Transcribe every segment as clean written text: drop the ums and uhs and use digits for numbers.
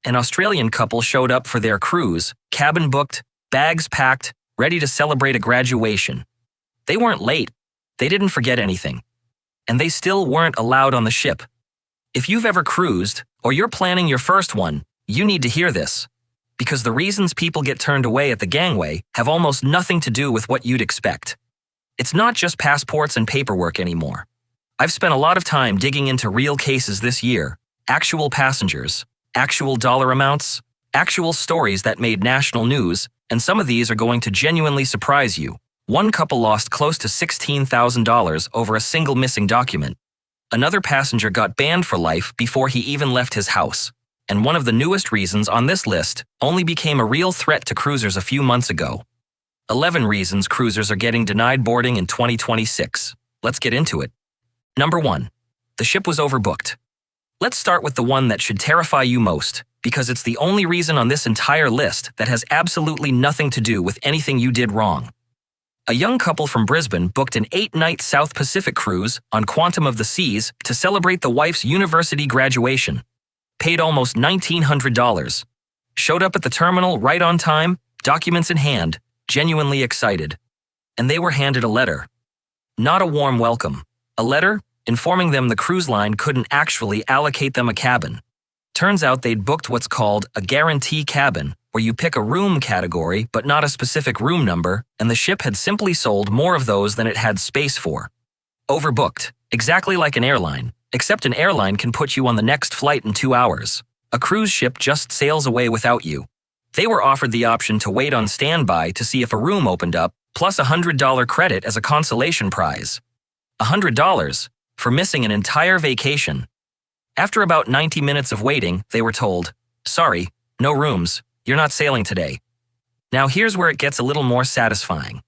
An Australian couple showed up for their cruise, cabin booked, bags packed, ready to celebrate a graduation. They weren't late. They didn't forget anything. And they still weren't allowed on the ship. If you've ever cruised, or you're planning your first one, you need to hear this. Because the reasons people get turned away at the gangway have almost nothing to do with what you'd expect. It's not just passports and paperwork anymore. I've spent a lot of time digging into real cases this year, actual passengers, actual dollar amounts, actual stories that made national news, and some of these are going to genuinely surprise you. One couple lost close to $16,000 over a single missing document. Another passenger got banned for life before he even left his house. And one of the newest reasons on this list only became a real threat to cruisers a few months ago. 11 reasons cruisers are getting denied boarding in 2026. Let's get into it. Number 1. The ship was overbooked. Let's start with the one that should terrify you most, because it's the only reason on this entire list that has absolutely nothing to do with anything you did wrong. A young couple from Brisbane booked an 8-night South Pacific cruise on Quantum of the Seas to celebrate the wife's university graduation. Paid almost $1,900. Showed up at the terminal right on time, documents in hand, genuinely excited. And they were handed a letter. Not a warm welcome. A letter informing them the cruise line couldn't actually allocate them a cabin. Turns out they'd booked what's called a guarantee cabin, where you pick a room category but not a specific room number, and the ship had simply sold more of those than it had space for. Overbooked, exactly like an airline, except an airline can put you on the next flight in 2 hours. A cruise ship just sails away without you. They were offered the option to wait on standby to see if a room opened up, plus a $100 credit as a consolation prize. $100 for missing an entire vacation. After about 90 minutes of waiting, they were told, "Sorry, no rooms, you're not sailing today." Now here's where it gets a little more satisfying.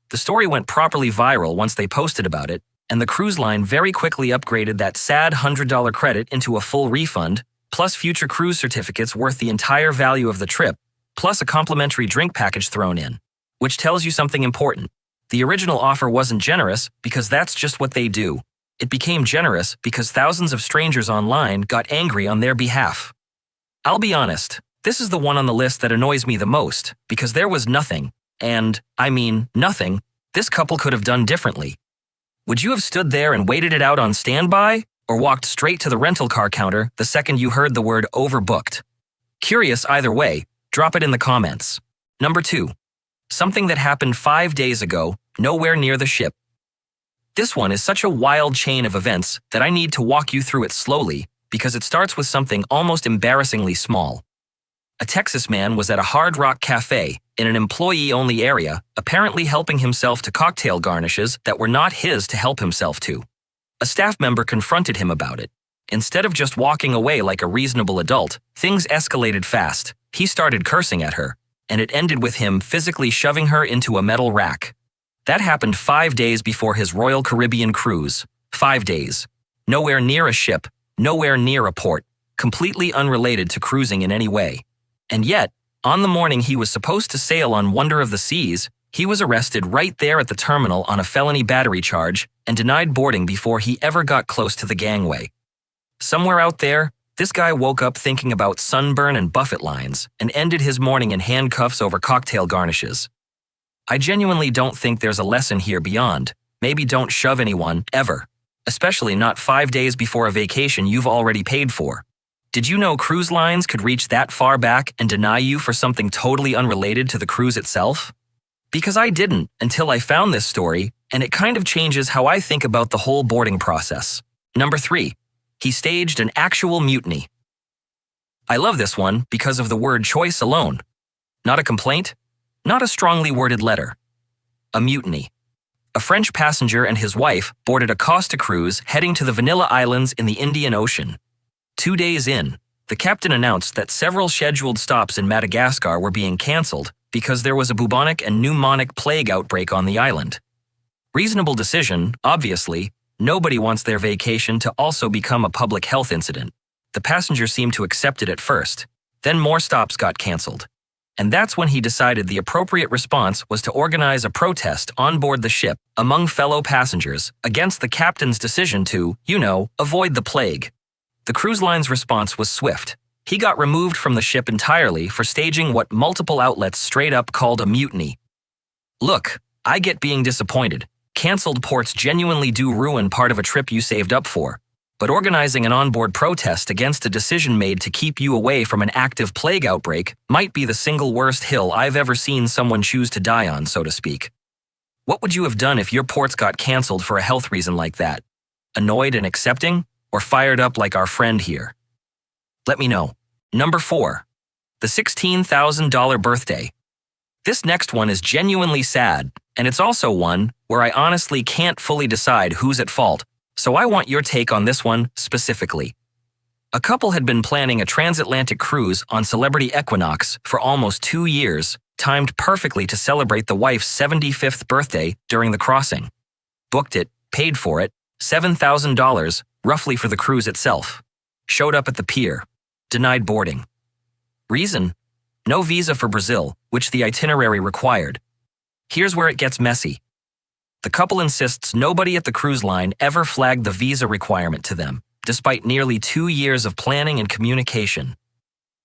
The story went properly viral once they posted about it, and the cruise line very quickly upgraded that sad $100 credit into a full refund, plus future cruise certificates worth the entire value of the trip, plus a complimentary drink package thrown in. Which tells you something important. The original offer wasn't generous because that's just what they do. It became generous because thousands of strangers online got angry on their behalf. I'll be honest, this is the one on the list that annoys me the most because there was nothing, and I mean nothing, this couple could have done differently. Would you have stood there and waited it out on standby, or walked straight to the rental car counter the second you heard the word overbooked? Curious either way, drop it in the comments. Number 2. Something that happened 5 days ago, nowhere near the ship. This one is such a wild chain of events that I need to walk you through it slowly because it starts with something almost embarrassingly small. A Texas man was at a Hard Rock cafe in an employee-only area, apparently helping himself to cocktail garnishes that were not his to help himself to. A staff member confronted him about it. Instead of just walking away like a reasonable adult, things escalated fast. He started cursing at her, and it ended with him physically shoving her into a metal rack. That happened 5 days before his Royal Caribbean cruise. 5 days. Nowhere near a ship, nowhere near a port, completely unrelated to cruising in any way. And yet, on the morning he was supposed to sail on Wonder of the Seas, he was arrested right there at the terminal on a felony battery charge and denied boarding before he ever got close to the gangway. Somewhere out there, this guy woke up thinking about sunburn and buffet lines and ended his morning in handcuffs over cocktail garnishes. I genuinely don't think there's a lesson here beyond. Maybe don't shove anyone, ever. Especially not 5 days before a vacation you've already paid for. Did you know cruise lines could reach that far back and deny you for something totally unrelated to the cruise itself? Because I didn't until I found this story, and it kind of changes how I think about the whole boarding process. Number 3. He staged an actual mutiny. I love this one because of the word choice alone. Not a complaint, not a strongly worded letter. A mutiny. A French passenger and his wife boarded a Costa cruise heading to the Vanilla Islands in the Indian Ocean. 2 days in, the captain announced that several scheduled stops in Madagascar were being cancelled because there was a bubonic and pneumonic plague outbreak on the island. Reasonable decision, obviously. Nobody wants their vacation to also become a public health incident. The passenger seemed to accept it at first. Then more stops got cancelled. And that's when he decided the appropriate response was to organize a protest on board the ship among fellow passengers against the captain's decision to, avoid the plague. The cruise line's response was swift. He got removed from the ship entirely for staging what multiple outlets straight up called a mutiny. Look, I get being disappointed. Cancelled ports genuinely do ruin part of a trip you saved up for. But organizing an onboard protest against a decision made to keep you away from an active plague outbreak might be the single worst hill I've ever seen someone choose to die on, so to speak. What would you have done if your ports got cancelled for a health reason like that? Annoyed and accepting? Or fired up like our friend here? Let me know. Number 4. The $16,000 birthday. This next one is genuinely sad, and it's also one where I honestly can't fully decide who's at fault, so I want your take on this one specifically. A couple had been planning a transatlantic cruise on Celebrity Equinox for almost 2 years, timed perfectly to celebrate the wife's 75th birthday during the crossing. Booked it, paid for it, $7,000, roughly for the cruise itself. Showed up at the pier. Denied boarding. Reason? No visa for Brazil, which the itinerary required. Here's where it gets messy. The couple insists nobody at the cruise line ever flagged the visa requirement to them, despite nearly 2 years of planning and communication.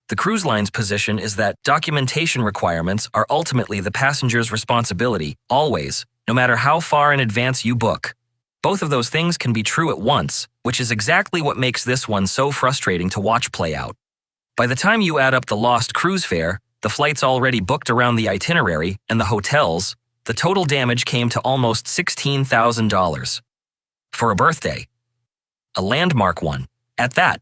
The cruise line's position is that documentation requirements are ultimately the passenger's responsibility, always, no matter how far in advance you book. Both of those things can be true at once, which is exactly what makes this one so frustrating to watch play out. By the time you add up the lost cruise fare, the flights already booked around the itinerary, and the hotels, the total damage came to almost $16,000. For a birthday. A landmark one, at that.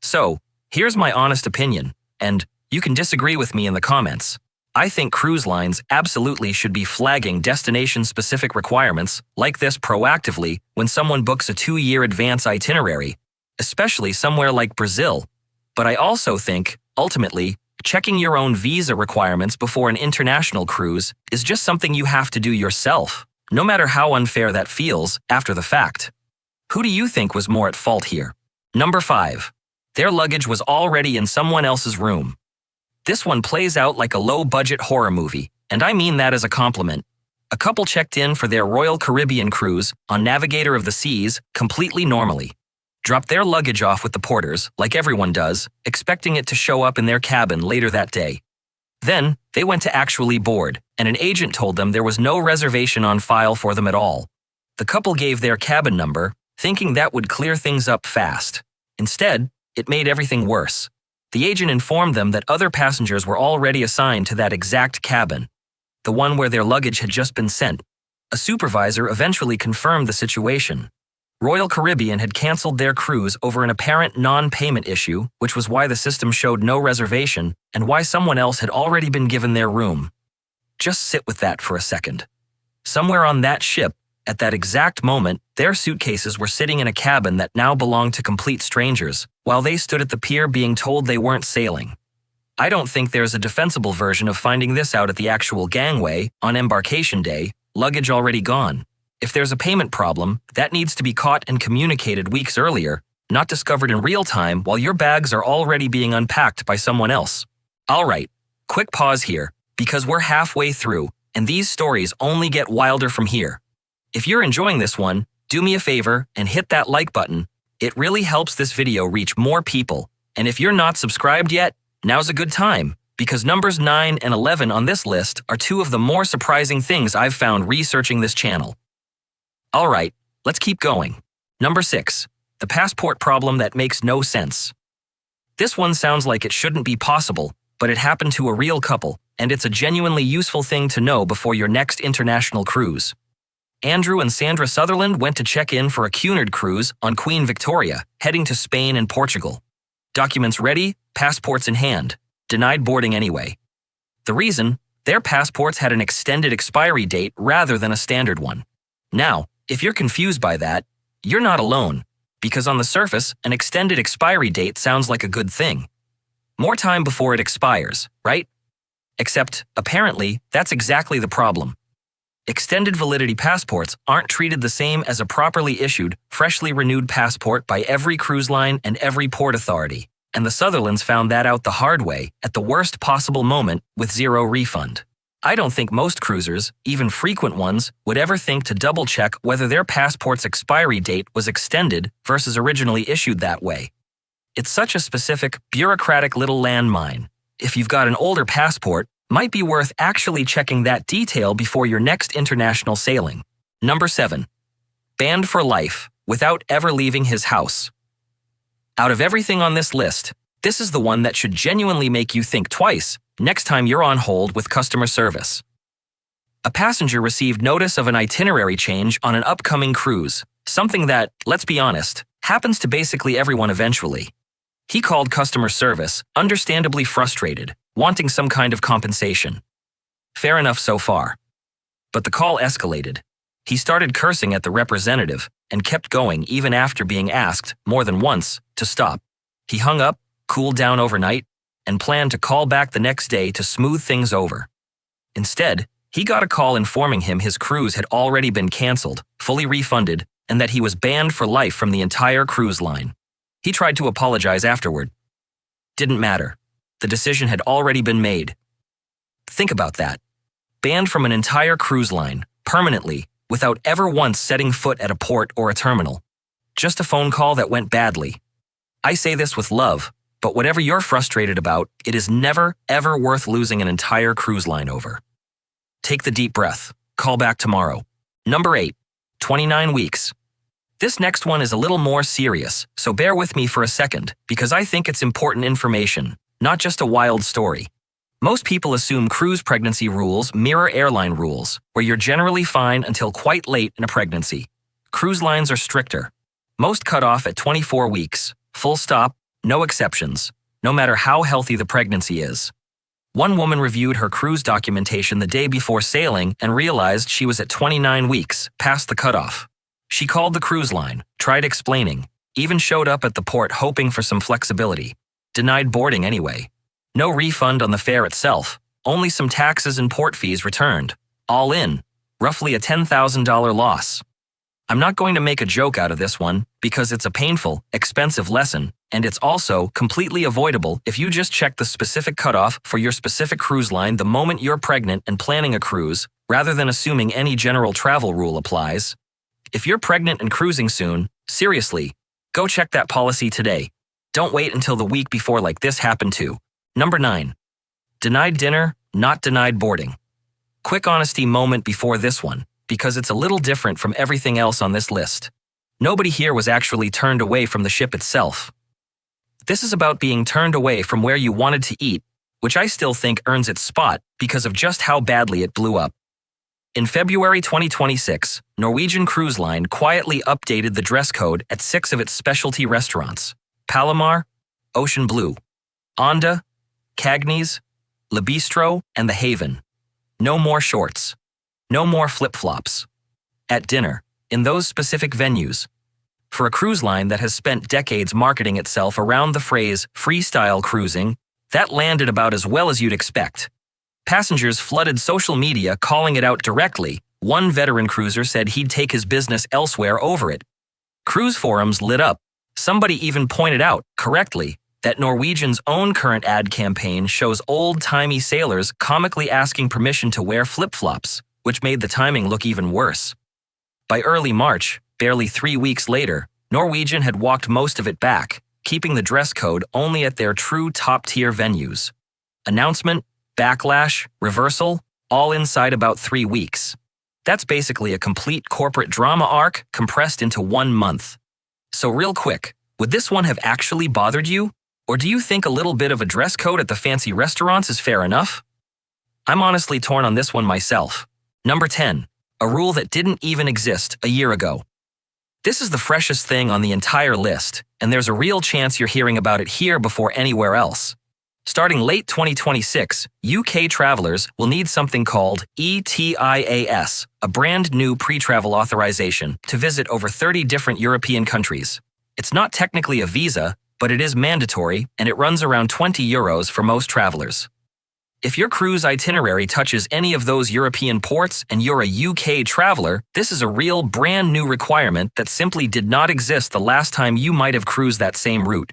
So, here's my honest opinion, and you can disagree with me in the comments. I think cruise lines absolutely should be flagging destination-specific requirements like this proactively when someone books a 2-year advance itinerary, especially somewhere like Brazil. But I also think, ultimately, checking your own visa requirements before an international cruise is just something you have to do yourself, no matter how unfair that feels after the fact. Who do you think was more at fault here? Number 5. Their luggage was already in someone else's room. This one plays out like a low-budget horror movie, and I mean that as a compliment. A couple checked in for their Royal Caribbean cruise on Navigator of the Seas completely normally. Dropped their luggage off with the porters, like everyone does, expecting it to show up in their cabin later that day. Then, they went to actually board, and an agent told them there was no reservation on file for them at all. The couple gave their cabin number, thinking that would clear things up fast. Instead, it made everything worse. The agent informed them that other passengers were already assigned to that exact cabin, the one where their luggage had just been sent. A supervisor eventually confirmed the situation. Royal Caribbean had canceled their cruise over an apparent non-payment issue, which was why the system showed no reservation and why someone else had already been given their room. Just sit with that for a second. Somewhere on that ship, at that exact moment, their suitcases were sitting in a cabin that now belonged to complete strangers, while they stood at the pier being told they weren't sailing. I don't think there's a defensible version of finding this out at the actual gangway, on embarkation day, luggage already gone. If there's a payment problem, that needs to be caught and communicated weeks earlier, not discovered in real time while your bags are already being unpacked by someone else. Alright, quick pause here, because we're halfway through, and these stories only get wilder from here. If you're enjoying this one, do me a favor and hit that like button. It really helps this video reach more people. And if you're not subscribed yet, now's a good time, because numbers 9 and 11 on this list are 2 of the more surprising things I've found researching this channel. Alright, let's keep going. Number 6. The passport problem that makes no sense. This one sounds like it shouldn't be possible, but it happened to a real couple, and it's a genuinely useful thing to know before your next international cruise. Andrew and Sandra Sutherland went to check in for a Cunard cruise on Queen Victoria, heading to Spain and Portugal. Documents ready, passports in hand. Denied boarding anyway. The reason? Their passports had an extended expiry date rather than a standard one. Now, if you're confused by that, you're not alone, because on the surface, an extended expiry date sounds like a good thing. More time before it expires, right? Except, apparently, that's exactly the problem. Extended validity passports aren't treated the same as a properly issued, freshly renewed passport by every cruise line and every port authority, and the Sutherlands found that out the hard way at the worst possible moment with zero refund. I don't think most cruisers, even frequent ones, would ever think to double-check whether their passport's expiry date was extended versus originally issued that way. It's such a specific, bureaucratic little landmine. If you've got an older passport, might be worth actually checking that detail before your next international sailing. Number 7. Banned for life, without ever leaving his house. Out of everything on this list, this is the one that should genuinely make you think twice next time you're on hold with customer service. A passenger received notice of an itinerary change on an upcoming cruise, something that, let's be honest, happens to basically everyone eventually. He called customer service, understandably frustrated, wanting some kind of compensation. Fair enough so far. But the call escalated. He started cursing at the representative and kept going even after being asked, more than once, to stop. He hung up, cooled down overnight, and planned to call back the next day to smooth things over. Instead, he got a call informing him his cruise had already been canceled, fully refunded, and that he was banned for life from the entire cruise line. He tried to apologize afterward. Didn't matter. The decision had already been made. Think about that. Banned from an entire cruise line, permanently, without ever once setting foot at a port or a terminal. Just a phone call that went badly. I say this with love, but whatever you're frustrated about, it is never, ever worth losing an entire cruise line over. Take the deep breath. Call back tomorrow. Number 8. 29 weeks. This next one is a little more serious, so bear with me for a second, because I think it's important information, not just a wild story. Most people assume cruise pregnancy rules mirror airline rules, where you're generally fine until quite late in a pregnancy. Cruise lines are stricter. Most cut off at 24 weeks, full stop, no exceptions, no matter how healthy the pregnancy is. One woman reviewed her cruise documentation the day before sailing and realized she was at 29 weeks, past the cutoff. She called the cruise line, tried explaining, even showed up at the port hoping for some flexibility. Denied boarding anyway. No refund on the fare itself, only some taxes and port fees returned. All in, roughly a $10,000 loss. I'm not going to make a joke out of this one because it's a painful, expensive lesson, and it's also completely avoidable if you just check the specific cutoff for your specific cruise line the moment you're pregnant and planning a cruise, rather than assuming any general travel rule applies. If you're pregnant and cruising soon, seriously, go check that policy today. Don't wait until the week before like this happened too. Number 9. Denied dinner, not denied boarding. Quick honesty moment before this one, because it's a little different from everything else on this list. Nobody here was actually turned away from the ship itself. This is about being turned away from where you wanted to eat, which I still think earns its spot because of just how badly it blew up. In February 2026, Norwegian Cruise Line quietly updated the dress code at 6 of its specialty restaurants: Palomar, Ocean Blue, Onda, Cagney's, Le Bistro, and The Haven. No more shorts. No more flip-flops. At dinner, in those specific venues. For a cruise line that has spent decades marketing itself around the phrase freestyle cruising, that landed about as well as you'd expect. Passengers flooded social media calling it out directly. One veteran cruiser said he'd take his business elsewhere over it. Cruise forums lit up. Somebody even pointed out, correctly, that Norwegian's own current ad campaign shows old-timey sailors comically asking permission to wear flip-flops, which made the timing look even worse. By early March, barely 3 weeks later, Norwegian had walked most of it back, keeping the dress code only at their true top-tier venues. Announcement, backlash, reversal, all inside about 3 weeks. That's basically a complete corporate drama arc compressed into 1 month. So real quick, would this one have actually bothered you? Or do you think a little bit of a dress code at the fancy restaurants is fair enough? I'm honestly torn on this one myself. Number 10. A rule that didn't even exist a year ago. This is the freshest thing on the entire list, and there's a real chance you're hearing about it here before anywhere else. Starting late 2026, UK travelers will need something called ETIAS, a brand new pre-travel authorization to visit over 30 different European countries. It's not technically a visa, but it is mandatory, and it runs around €20 for most travelers. If your cruise itinerary touches any of those European ports and you're a UK traveler, this is a real brand new requirement that simply did not exist the last time you might have cruised that same route.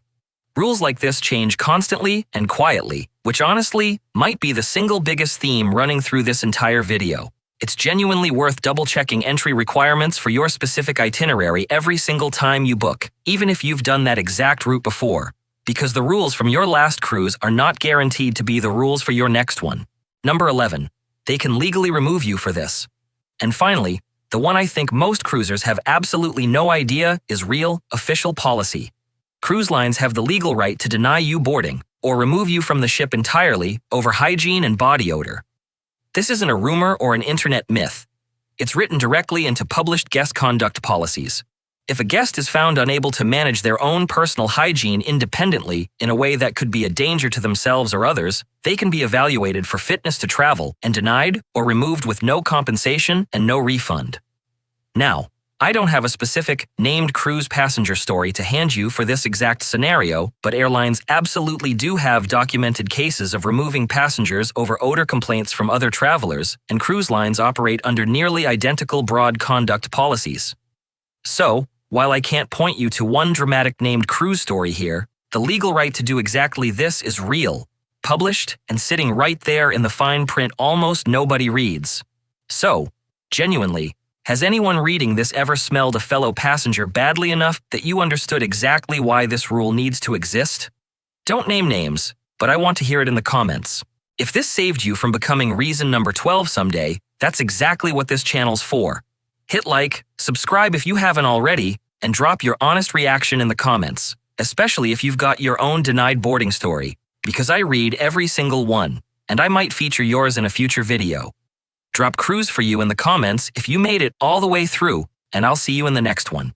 Rules like this change constantly and quietly, which honestly might be the single biggest theme running through this entire video. It's genuinely worth double-checking entry requirements for your specific itinerary every single time you book, even if you've done that exact route before. because the rules from your last cruise are not guaranteed to be the rules for your next one. Number 11. They can legally remove you for this. And finally, the one I think most cruisers have absolutely no idea is real, official policy. Cruise lines have the legal right to deny you boarding or remove you from the ship entirely over hygiene and body odor. This isn't a rumor or an internet myth. It's written directly into published guest conduct policies. If a guest is found unable to manage their own personal hygiene independently in a way that could be a danger to themselves or others, they can be evaluated for fitness to travel and denied or removed with no compensation and no refund. Now, I don't have a specific named cruise passenger story to hand you for this exact scenario, but airlines absolutely do have documented cases of removing passengers over odor complaints from other travelers, and cruise lines operate under nearly identical broad conduct policies. So, while I can't point you to one dramatic named cruise story here, the legal right to do exactly this is real, published, and sitting right there in the fine print almost nobody reads. So, genuinely, has anyone reading this ever smelled a fellow passenger badly enough that you understood exactly why this rule needs to exist? Don't name names, but I want to hear it in the comments. If this saved you from becoming reason number 12 someday, that's exactly what this channel's for. Hit like, subscribe if you haven't already, and drop your honest reaction in the comments, especially if you've got your own denied boarding story, because I read every single one, and I might feature yours in a future video. Drop cruise for you in the comments if you made it all the way through, and I'll see you in the next one.